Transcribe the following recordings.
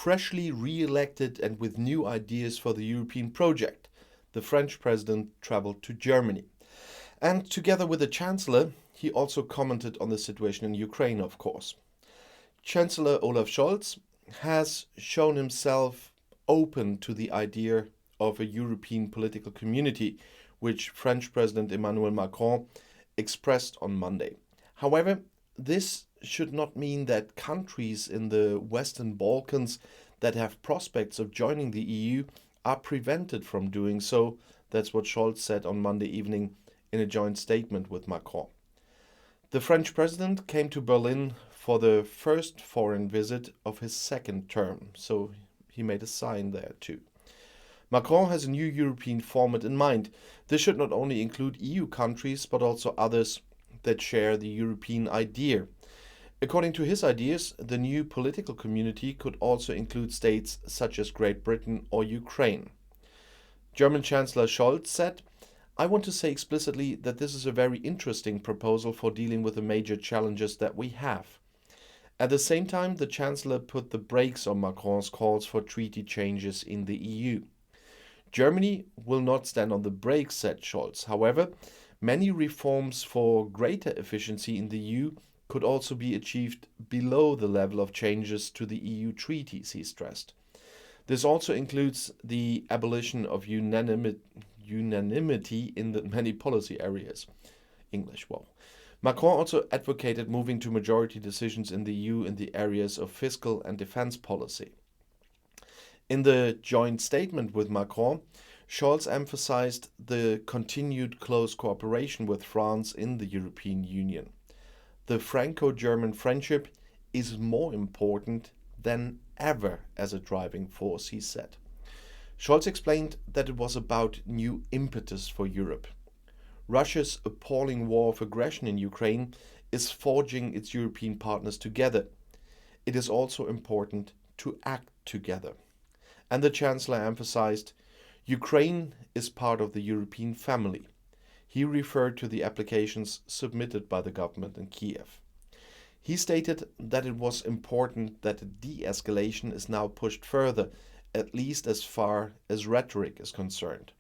freshly re-elected and with new ideas for the European project, the French president traveled to Germany. And together with the Chancellor, he also commented on the situation in Ukraine, of course. Chancellor Olaf Scholz has shown himself open to the idea of a European political community, which French President Emmanuel Macron expressed on Monday. However, this should not mean that countries in the Western Balkans that have prospects of joining the EU are prevented from doing so. That's what Scholz said on Monday evening in a joint statement with Macron. The French president came to Berlin for the first foreign visit of his second term, so he made a sign there too. Macron has a new European format in mind. This should not only include EU countries, but also others that share the European idea. According to his ideas, the new political community could also include states such as Great Britain or Ukraine. German Chancellor Scholz said, "I want to say explicitly that this is a very interesting proposal for dealing with the major challenges that we have." At the same time, the Chancellor put the brakes on Macron's calls for treaty changes in the EU. Germany will not stand on the brakes, said Scholz. However, many reforms for greater efficiency in the EU could also be achieved below the level of changes to the EU treaties, he stressed. This also includes the abolition of unanimity in the many policy areas. English, wow. Macron also advocated moving to majority decisions in the EU in the areas of fiscal and defense policy. In the joint statement with Macron, Scholz emphasized the continued close cooperation with France in the European Union. The Franco-German friendship is more important than ever as a driving force, he said. Scholz explained that it was about new impetus for Europe. Russia's appalling war of aggression in Ukraine is forging its European partners together. It is also important to act together. And the Chancellor emphasized, Ukraine is part of the European family. He referred to the applications submitted by the government in Kiev. He stated that it was important that de-escalation is now pushed further, at least as far as rhetoric is concerned.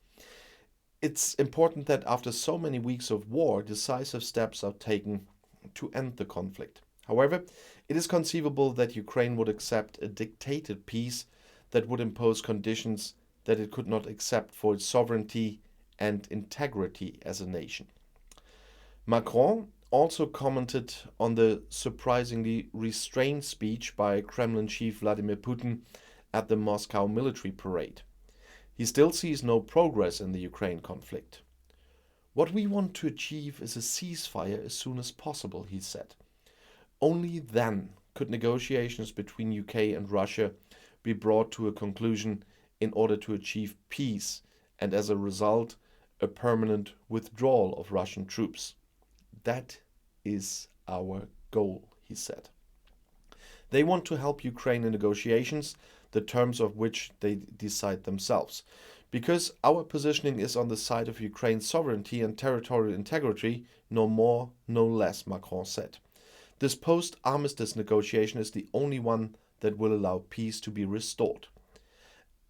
It's important that after so many weeks of war, decisive steps are taken to end the conflict. However, it is conceivable that Ukraine would accept a dictated peace that would impose conditions that it could not accept for its sovereignty and integrity as a nation. Macron also commented on the surprisingly restrained speech by Kremlin chief Vladimir Putin at the Moscow military parade. He still sees no progress in the Ukraine conflict. What we want to achieve is a ceasefire as soon as possible, he said. Only then could negotiations between UK and Russia be brought to a conclusion in order to achieve peace and, as a result, a permanent withdrawal of Russian troops. That is our goal, he said. They want to help Ukraine in negotiations, the terms of which they decide themselves. Because our positioning is on the side of Ukraine's sovereignty and territorial integrity, no more, no less, Macron said. This post-armistice negotiation is the only one that will allow peace to be restored.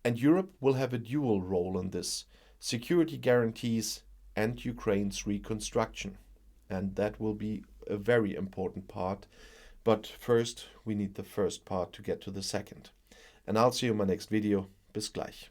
And Europe will have a dual role in this: security guarantees and Ukraine's reconstruction. And that will be a very important part. But first, we need the first part to get to the second. And I'll see you in my next video. Bis gleich.